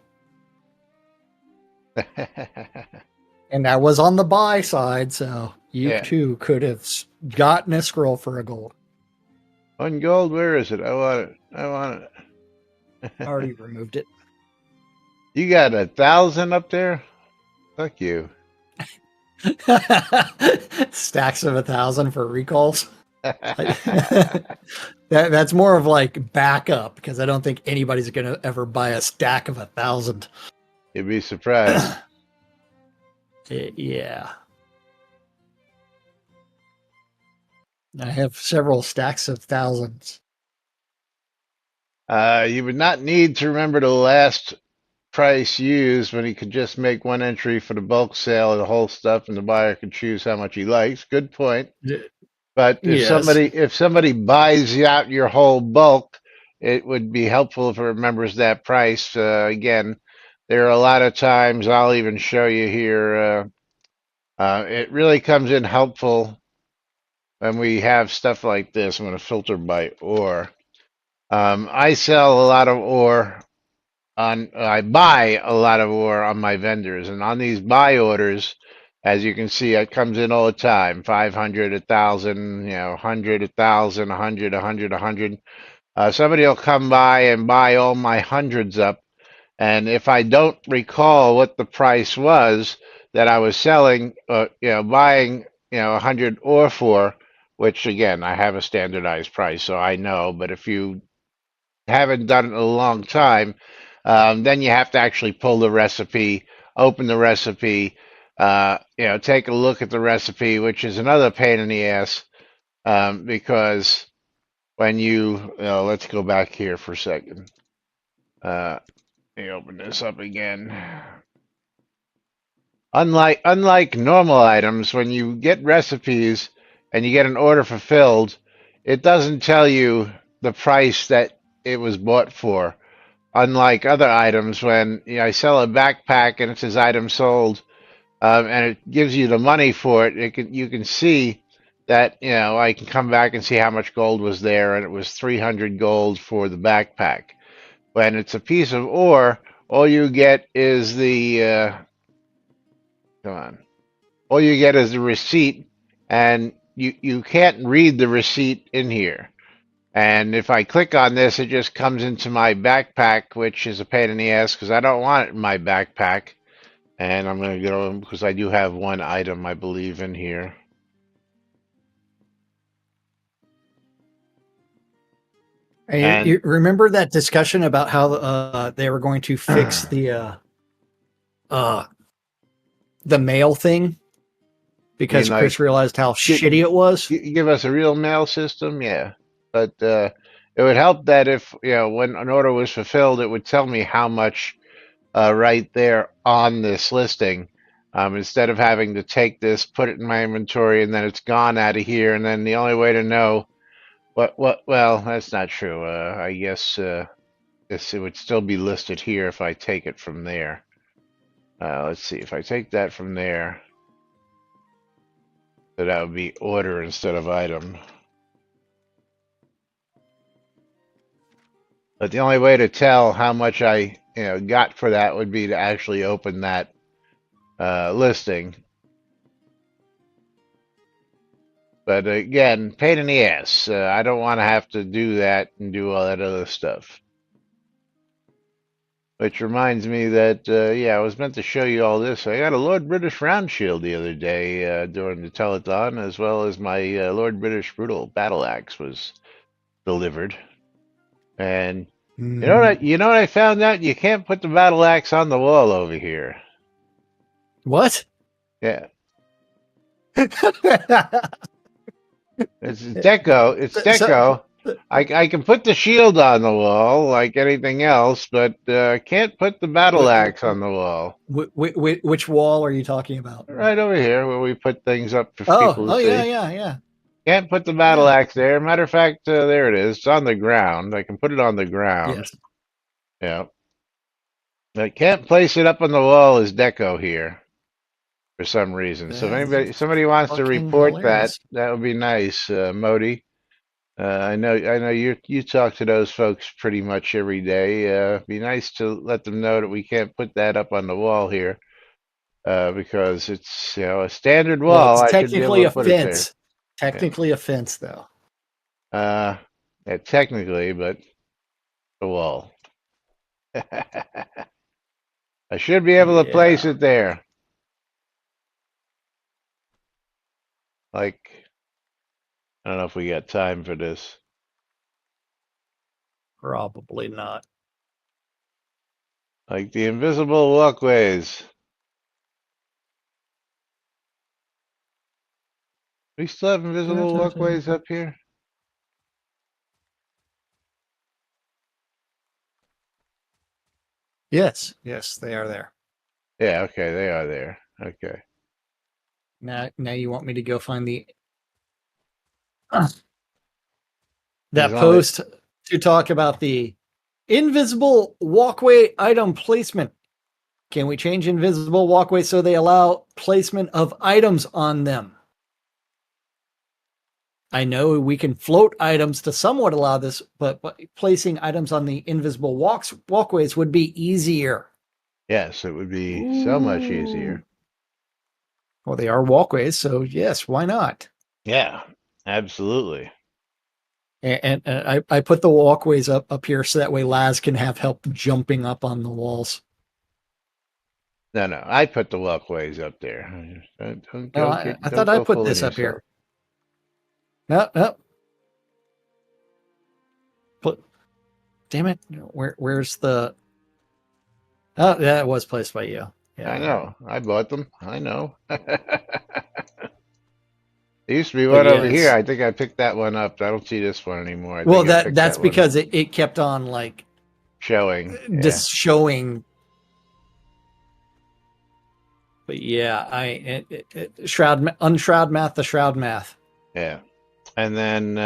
And I was on the buy side, so you too could have gotten a scroll for a gold. 1 gold? Where is it? I want it. I already removed it. You got 1,000 up there? Fuck you. Stacks of 1,000 for recalls. That's more of like backup because I don't think anybody's going to ever buy a stack of 1,000. You'd be surprised. Yeah. I have several stacks of thousands. You would not need to remember the last price used when he could just make one entry for the bulk sale of the whole stuff and the buyer could choose how much he likes. Good point. But Yes. if somebody buys out your whole bulk, it would be helpful if it remembers that price. Again, there are a lot of times I'll even show you here. It really comes in helpful when we have stuff like this. I'm going to filter by ore. I sell a lot of ore I buy a lot of ore on my vendors, and on these buy orders, as you can see, it comes in all the time: 500, 1,000, 100, 1,000, 100, 100, 100. Somebody will come by and buy all my hundreds up, and if I don't recall what the price was that I was selling, buying, 100 ore for, which again I have a standardized price, so I know. But if you haven't done it in a long time, then you have to actually pull the recipe, open the recipe, take a look at the recipe, which is another pain in the ass because when let's go back here for a second. Let me open this up again. Unlike normal items, when you get recipes and you get an order fulfilled, it doesn't tell you the price that it was bought for. Unlike other items, when I sell a backpack and it says item sold, and it gives you the money for it, you can see that I can come back and see how much gold was there, and it was 300 gold for the backpack. When it's a piece of ore, all you get is the come on, all you get is the receipt, and you can't read the receipt in here. And if I click on this, it just comes into my backpack, which is a pain in the ass because I don't want it in my backpack. And I'm going to go because I do have one item, I believe, in here. And you remember that discussion about how they were going to fix the mail thing because Chris realized how shitty it was? Give us a real mail system, yeah. But it would help that if, when an order was fulfilled, it would tell me how much right there on this listing. Instead of having to take this, put it in my inventory, and then it's gone out of here. And then the only way to know well, that's not true. I guess it would still be listed here if I take it from there. Let's see, if I take that from there, so that would be order instead of item. But the only way to tell how much I got for that would be to actually open that listing. But again, pain in the ass. I don't want to have to do that and do all that other stuff. Which reminds me that, I was meant to show you all this. I got a Lord British round shield the other day during the telethon, as well as my Lord British brutal battle axe was delivered. And you know what I found out? You can't put the battle axe on the wall over here. What? Yeah. It's deco. It's deco. I can put the shield on the wall like anything else, but can't put the battle axe on the wall. Which wall are you talking about? Right over here, where we put things up for people to see. Yeah. Can't put the battle axe there. Matter of fact, there it is. It's on the ground. I can put it on the ground. Yes. Yeah. I can't place it up on the wall as deco here for some reason. So if somebody wants to report that would be nice, Modi. I know you talk to those folks pretty much every day. Be nice to let them know that we can't put that up on the wall here because it's a standard wall. Well, it's I should be able to put it there. Technically a fence, though. Yeah, technically, but the wall. I should be able to place it there. Like I don't know if we got time for this. Probably not. Like the invisible walkways. We still have invisible walkways up here? Yes, they are there. Yeah, okay, they are there. Okay. Now you want me to go find the There's that only- post to talk about the invisible walkway item placement. Can we change invisible walkways so they allow placement of items on them? I know we can float items to somewhat allow this, but placing items on the invisible walkways would be easier. Yes, it would be so much easier. Well, they are walkways, so yes, why not? Yeah, absolutely. And I put the walkways up here so that way Laz can have help jumping up on the walls. No, I put the walkways up there. Don't No, go, I thought I put this up here. No. Damn it! Where's the? Oh, yeah, it was placed by you. Yeah, I know. I bought them. I know. There used to be one yeah, over here. I think I picked that one up. I don't see this one anymore. I Well, think I picked that's that one because up. it kept on like Showing. Yeah. just showing. But yeah, unshroud math, the shroud math. Yeah. And then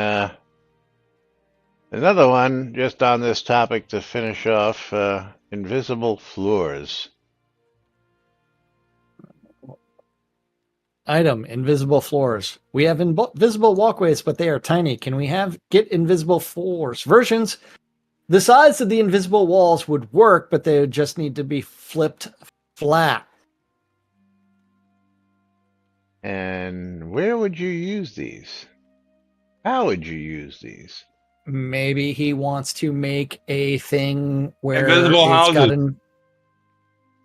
another one just on this topic to finish off, invisible floors. Item, invisible floors. We have invisible walkways, but they are tiny. Can we get invisible floors? Versions, the size of the invisible walls would work, but they would just need to be flipped flat. And where would you use these? How would you use these? Maybe he wants to make a thing where Invisible it's houses.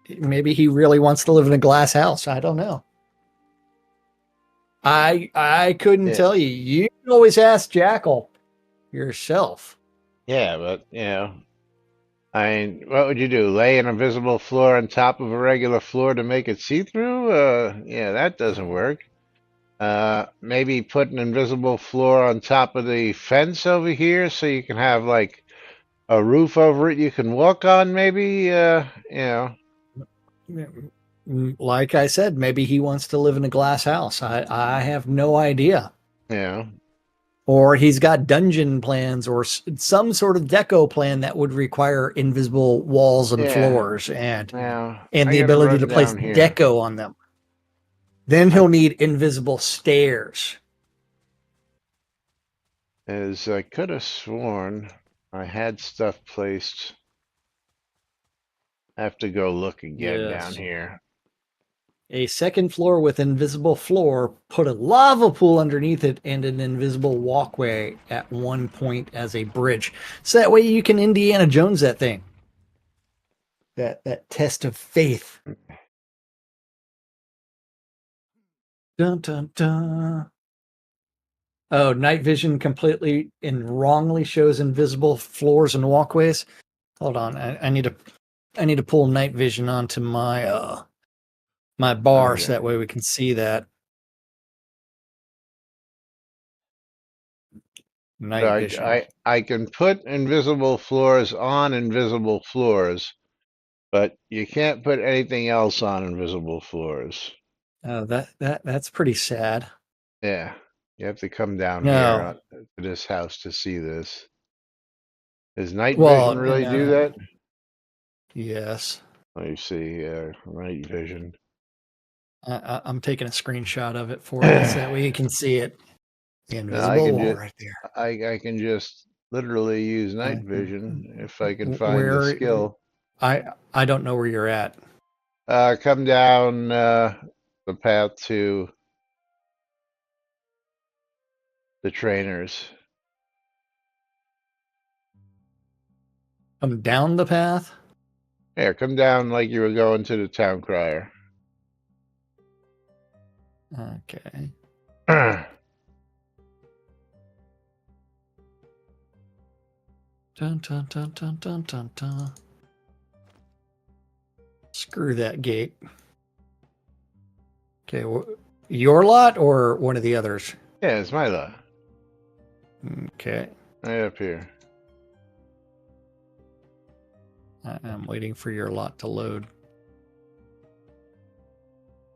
got maybe he really wants to live in a glass house. I don't know. I couldn't tell you. You can always ask Jackal yourself. Yeah, but I mean, what would you do? Lay an invisible floor on top of a regular floor to make it see-through? Yeah, that doesn't work. Maybe put an invisible floor on top of the fence over here so you can have like a roof over it you can walk on, maybe. Like I said, maybe he wants to live in a glass house. I have no idea. Yeah. Or he's got dungeon plans or some sort of deco plan that would require invisible walls and floors and the ability to place deco on them. Then he'll need invisible stairs. As I could have sworn I had stuff placed. I have to go look again down here. A second floor with invisible floor, put a lava pool underneath it and an invisible walkway at one point as a bridge. So that way you can Indiana Jones that thing. That test of faith. Dun, dun, dun. Oh, night vision completely and wrongly shows invisible floors and walkways. Hold on, I need to pull night vision onto my my bar so that way we can see that. Night vision. I can put invisible floors on invisible floors, but you can't put anything else on invisible floors. Oh, that's pretty sad. Yeah, you have to come down here to this house to see this. Does night vision really do that? Yes. Let me see. Night vision. I'm taking a screenshot of it for you so that way you can see it. The invisible wall right there. I can just literally use night vision if I can find the skill. I don't know where you're at. Come down the path to the trainers. Come down the path? Yeah, come down like you were going to the town crier. Okay. Dun, dun, dun, dun, dun, dun, dun. Screw that gate. Okay, your lot or one of the others? Yeah, it's my lot. Okay. Right up here. I'm waiting for your lot to load.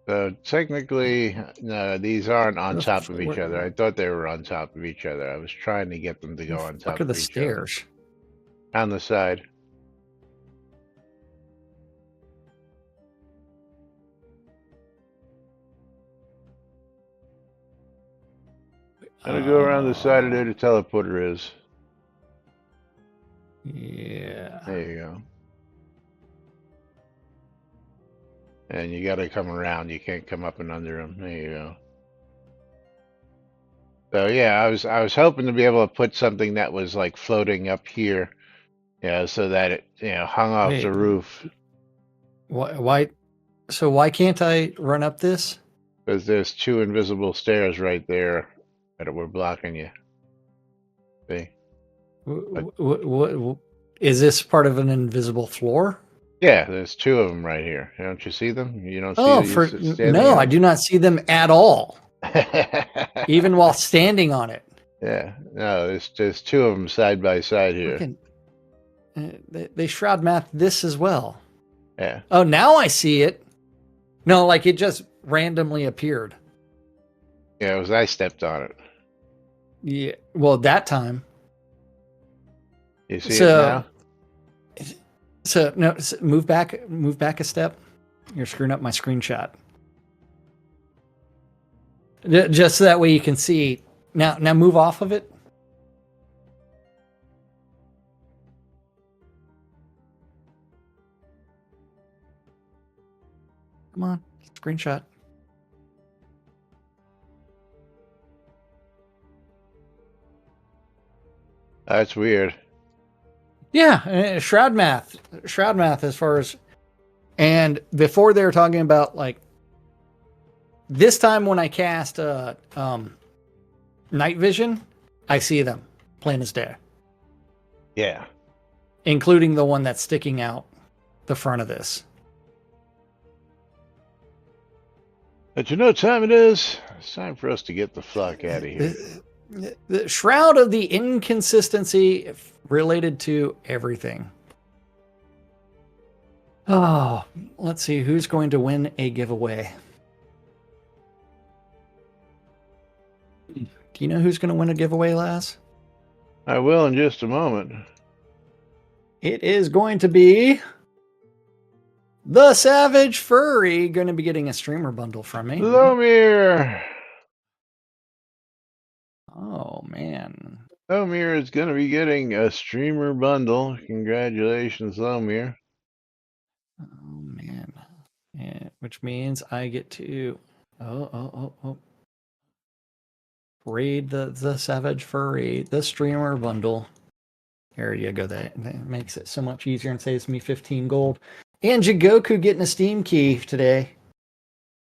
So technically, no, these aren't on The top of each where- other. I thought they were on top of each other. I was trying to get them to go on Fuck top are of the each stairs? other. On the side. I'm gonna go around the side of there the teleporter is. Yeah. There you go. And you gotta come around. You can't come up and under them. There you go. So yeah, I was hoping to be able to put something that was like floating up here, so that it hung off Wait. the roof. Why? So why can't I run up this? Because there's two invisible stairs right there that were blocking you. See? What is this part of an invisible floor? Yeah, there's two of them right here. Don't you see them? You don't see Oh, these standing no, on I do not see them at all, it? even while standing on it. Yeah, no, there's two of them side by side here. Fucking, they shroud math this as well. Yeah. Oh, now I see it. No, like it just randomly appeared. Yeah, it was I stepped on it. Yeah. Well, that time. You see it now? So no, move back a step. You're screwing up my screenshot. Just so that way you can see. Now move off of it. Come on, screenshot. That's weird. Yeah, shroud math as far as, and before they were talking about like this time when I cast night vision, I see them plain as day, Yeah. including the one that's sticking out the front of this. But you know what time it is? It's time for us to get the fuck out of here. The shroud of the inconsistency related to everything. Oh, let's see who's going to win a giveaway. Do you know who's going to win a giveaway, Laz? I will in just a moment. It is going to be the Savage Furry, going to be getting a streamer bundle from me. Lomir! Oh, man. Lomir is going to be getting a streamer bundle. Congratulations, Lomir. Oh, man. Yeah, which means I get to... Oh. Raid the Savage Furry, the streamer bundle. There you go. That makes it so much easier and saves me 15 gold. And Jigoku getting a Steam key today.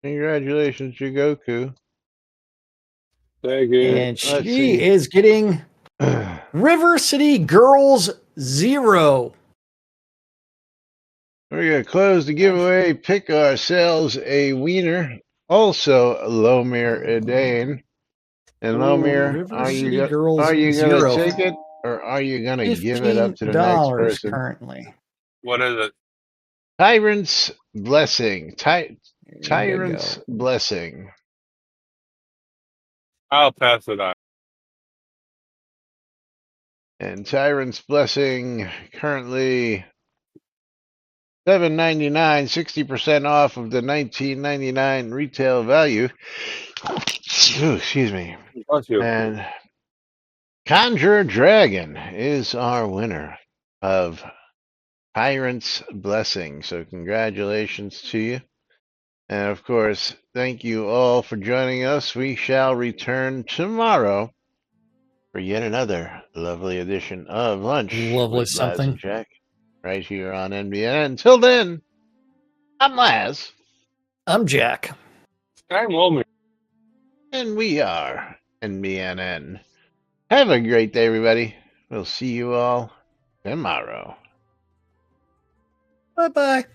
Congratulations, Jigoku. Thank you. And she is getting River City Girls 0. We're going to close the giveaway, pick ourselves a wiener. Also, Lomir Edane. And Lomir, River are you City Girls going to 0. take it, or are you going to give it up to the next $15 person? currently. What is it? Tyrant's Blessing. There Tyrant's you go. Blessing. I'll pass it on. And Tyrant's Blessing currently $7.99, 60% off of the $19.99 retail value. Ooh, excuse me. Bless you. And Conjure Dragon is our winner of Tyrant's Blessing. So congratulations to you. And of course, thank you all for joining us. We shall return tomorrow for yet another lovely edition of Lunch Lovely with Laz something. and Jack, right here on NBNN. Until then, I'm Laz. I'm Jack. I'm Lomir. And we are NBNN. Have a great day, everybody. We'll see you all Tomorrow. Bye bye.